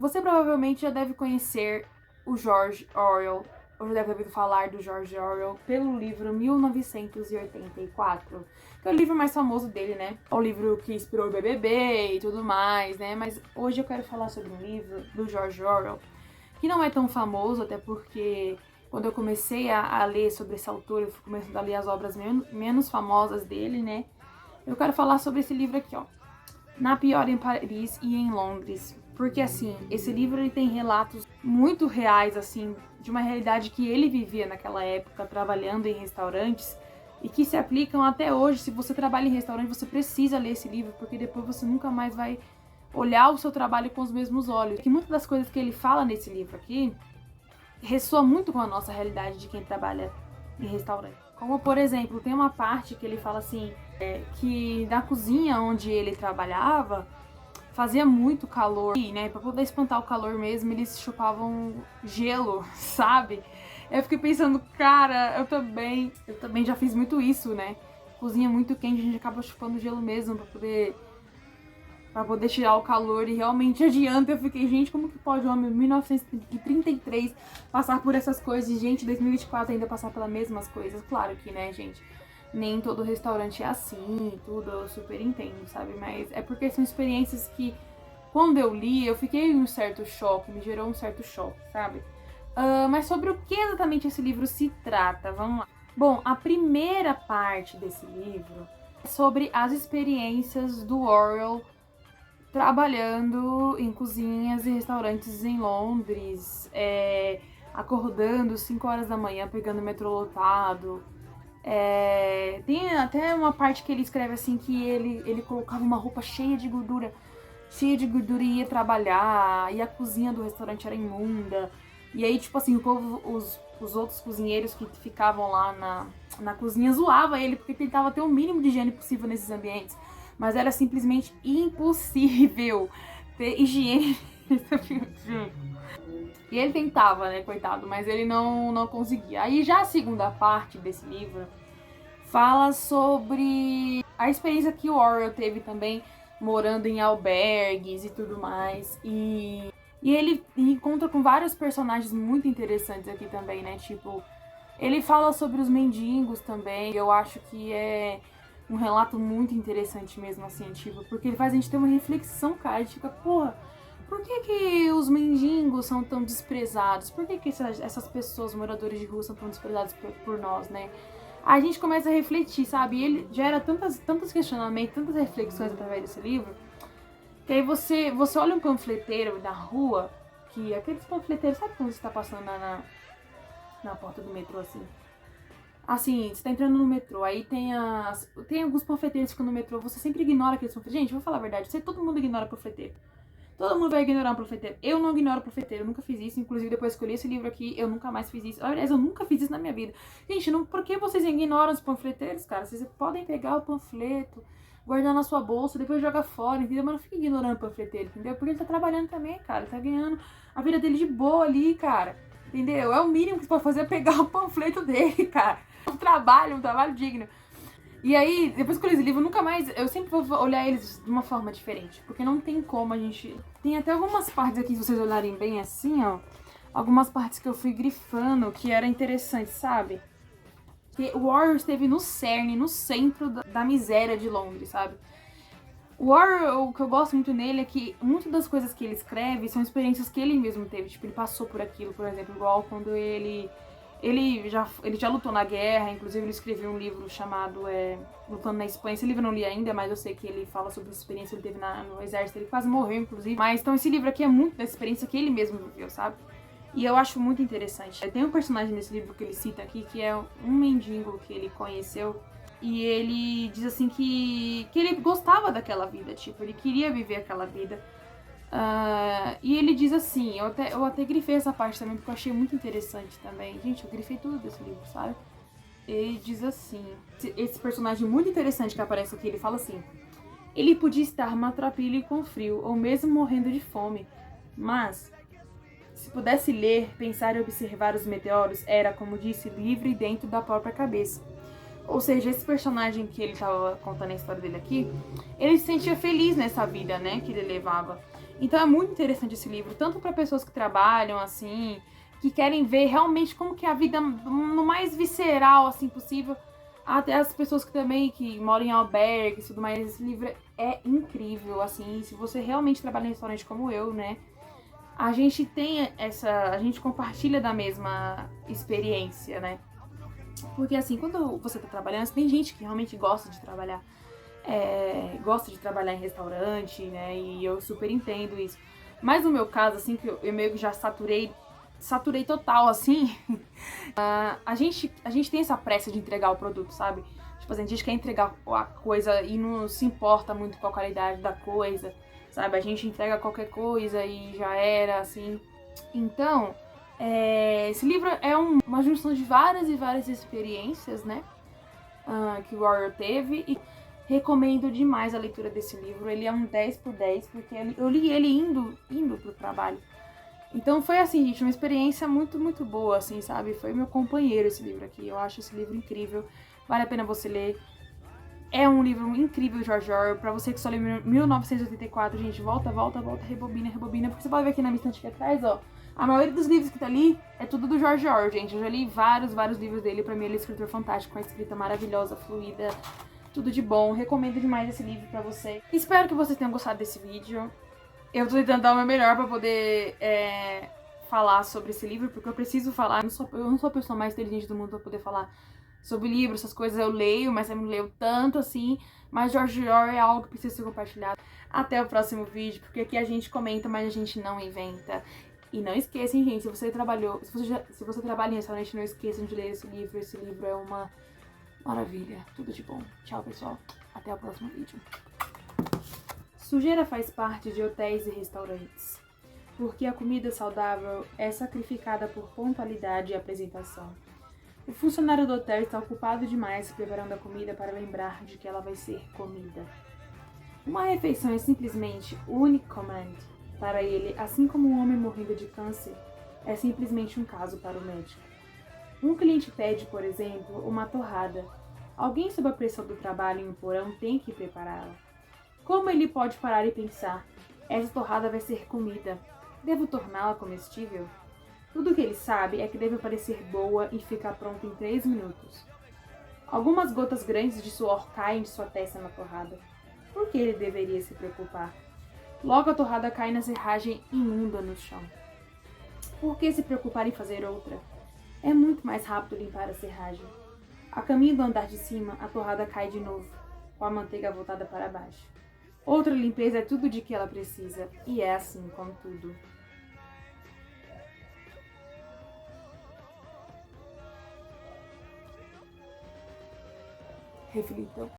Você provavelmente já deve conhecer o George Orwell, ou já deve ter ouvido falar do George Orwell pelo livro 1984, que é o livro mais famoso dele, né? É o livro que inspirou o BBB e tudo mais, né? Mas hoje eu quero falar sobre um livro do George Orwell, que não é tão famoso, até porque quando eu comecei a ler sobre esse autor, eu fui começando a ler as obras menos famosas dele, né? Eu quero falar sobre esse livro aqui, ó. Na Pior em Paris e em Londres. Porque, assim, esse livro ele tem relatos muito reais, assim, de uma realidade que ele vivia naquela época, trabalhando em restaurantes, e que se aplicam até hoje. Se você trabalha em restaurante, você precisa ler esse livro, porque depois você nunca mais vai olhar o seu trabalho com os mesmos olhos. Que muitas das coisas que ele fala nesse livro aqui ressoa muito com a nossa realidade de quem trabalha em restaurante. Como, por exemplo, tem uma parte que ele fala assim, que na cozinha onde ele trabalhava, fazia muito calor, e, né, pra poder espantar o calor mesmo, eles chupavam gelo, sabe? Eu fiquei pensando, cara, eu também já fiz muito isso, né? Cozinha muito quente, a gente acaba chupando gelo mesmo pra poder tirar o calor, e realmente adianta. Eu fiquei, gente, como que pode um homem em 1933 passar por essas coisas, e gente, 2024 ainda passar pelas mesmas coisas? Claro que, né, gente, nem todo restaurante é assim, tudo, eu super entendo, sabe? Mas é porque são experiências que, quando eu li, eu fiquei em um certo choque, me gerou um certo choque, sabe? Mas sobre o que exatamente esse livro se trata? Vamos lá. Bom, a primeira parte desse livro é sobre as experiências do Orwell trabalhando em cozinhas e restaurantes em Londres, acordando 5 horas da manhã, pegando metrô lotado. Tem até uma parte que ele escreve assim que ele colocava uma roupa cheia de gordura e ia trabalhar, e a cozinha do restaurante era imunda. E aí, tipo assim, o povo, os outros cozinheiros que ficavam lá na cozinha zoava ele porque tentava ter o mínimo de higiene possível nesses ambientes. Mas era simplesmente impossível ter higiene. E ele tentava, né, coitado, mas ele não conseguia. Aí já a segunda parte desse livro fala sobre a experiência que o Orwell teve também morando em albergues e tudo mais. E ele encontra com vários personagens muito interessantes aqui também, né? Tipo, ele fala sobre os mendigos também. Eu acho que é um relato muito interessante mesmo, assim, tipo, porque ele faz a gente ter uma reflexão, cara. A gente fica, porra, por que os mendigos são tão desprezados? Por que essas pessoas, moradores de rua, são tão desprezados por nós, né? A gente começa a refletir, sabe? E ele gera tantos questionamentos, tantas reflexões através desse livro, que aí você olha um panfleteiro na rua, que aqueles panfleteiros, sabe quando você tá passando na porta do metrô, assim? Assim, você tá entrando no metrô, aí tem alguns panfleteiros que ficam no metrô, você sempre ignora aqueles panfleteiros. Gente, vou falar a verdade, todo mundo ignora panfleteiro. Todo mundo vai ignorar um profeteiro. Eu não ignoro profeteiro, eu nunca fiz isso. Inclusive, depois que eu li esse livro aqui, eu nunca mais fiz isso. Aliás, eu nunca fiz isso na minha vida. Gente, por que vocês ignoram os panfleteiros, cara? Vocês podem pegar o panfleto, guardar na sua bolsa, depois jogar fora, entendeu? Mas não fique ignorando o panfleteiro, entendeu? Porque ele tá trabalhando também, cara. Ele tá ganhando a vida dele de boa ali, cara. Entendeu? É o mínimo que você pode fazer, é pegar o panfleto dele, cara. Um trabalho digno. E aí, depois que eu li esse livro, nunca mais. Eu sempre vou olhar eles de uma forma diferente. Porque não tem como a gente. Tem até algumas partes aqui, se vocês olharem bem assim, ó. Algumas partes que eu fui grifando que era interessante, sabe? Que o Orwell esteve no cerne, no centro da miséria de Londres, sabe? O Orwell, o que eu gosto muito nele é que muitas das coisas que ele escreve são experiências que ele mesmo teve. Tipo, ele passou por aquilo, por exemplo, igual quando ele já lutou na guerra, inclusive ele escreveu um livro chamado Lutando na Espanha. Esse livro eu não li ainda, mas eu sei que ele fala sobre a experiência que ele teve no exército. Ele quase morreu, inclusive. Mas então esse livro aqui é muito da experiência que ele mesmo viveu, sabe? E eu acho muito interessante. Tem um personagem nesse livro que ele cita aqui, que é um mendigo que ele conheceu. E ele diz assim que ele gostava daquela vida, tipo, ele queria viver aquela vida. E ele diz assim, eu até grifei essa parte também, porque eu achei muito interessante também. Gente, eu grifei tudo desse livro, sabe? Ele diz assim, esse personagem muito interessante que aparece aqui, ele fala assim: ele podia estar maltrapilho e com frio, ou mesmo morrendo de fome, mas se pudesse ler, pensar e observar os meteoros, era, como disse, livre dentro da própria cabeça. Ou seja, esse personagem que ele tava contando a história dele aqui, ele se sentia feliz nessa vida, né, que ele levava. Então é muito interessante esse livro, tanto para pessoas que trabalham assim, que querem ver realmente como que é a vida no mais visceral assim possível, até as pessoas que também que moram em albergues e tudo mais. Esse livro é incrível, assim, se você realmente trabalha em restaurante como eu, né? A gente tem a gente compartilha da mesma experiência, né? Porque assim, quando você tá trabalhando, tem gente que realmente gosta de trabalhar em restaurante, né? E eu super entendo isso. Mas no meu caso, assim, que eu meio que já saturei total, assim, a gente tem essa pressa de entregar o produto, sabe? Tipo assim, a gente quer entregar a coisa e não se importa muito com a qualidade da coisa, sabe? A gente entrega qualquer coisa e já era, assim. Então, esse livro é uma junção de várias e várias experiências, né? Que o Warrior teve, e recomendo demais a leitura desse livro. Ele é um 10/10, porque eu li ele indo pro trabalho. Então foi assim, gente, uma experiência muito, muito boa, assim, sabe? Foi meu companheiro esse livro aqui. Eu acho esse livro incrível. Vale a pena você ler. É um livro incrível, George Orwell. Pra você que só leu 1984, gente, volta, rebobina, porque você pode ver aqui na minha estante aqui atrás, ó. A maioria dos livros que tá ali é tudo do George Orwell, gente. Eu já li vários livros dele. Pra mim, ele é um escritor fantástico, com a escrita maravilhosa, fluida, tudo de bom. Recomendo demais esse livro pra você. Espero que vocês tenham gostado desse vídeo. Eu tô tentando dar o meu melhor pra poder falar sobre esse livro, porque eu preciso falar. Eu não sou a pessoa mais inteligente do mundo pra poder falar sobre livros, essas coisas eu leio, mas eu não leio tanto assim. Mas George Orwell é algo que precisa ser compartilhado. Até o próximo vídeo, porque aqui a gente comenta, mas a gente não inventa. E não esqueçam, gente, se você trabalha em restaurante, não esqueçam de ler esse livro. Esse livro é uma maravilha. Tudo de bom. Tchau, pessoal. Até o próximo vídeo. Sujeira faz parte de hotéis e restaurantes, porque a comida saudável é sacrificada por pontualidade e apresentação. O funcionário do hotel está ocupado demais preparando a comida para lembrar de que ela vai ser comida. Uma refeição é simplesmente unique command para ele, assim como um homem morrendo de câncer é simplesmente um caso para o médico. Um cliente pede, por exemplo, uma torrada. Alguém sob a pressão do trabalho em um porão tem que prepará-la. Como ele pode parar e pensar, essa torrada vai ser comida, devo torná-la comestível? Tudo o que ele sabe é que deve parecer boa e ficar pronta em 3 minutos. Algumas gotas grandes de suor caem de sua testa na torrada. Por que ele deveria se preocupar? Logo a torrada cai na serragem imunda no chão. Por que se preocupar em fazer outra? É muito mais rápido limpar a serragem. A caminho do andar de cima, a torrada cai de novo, com a manteiga voltada para baixo. Outra limpeza é tudo de que ela precisa, e é assim com tudo. Reflitam.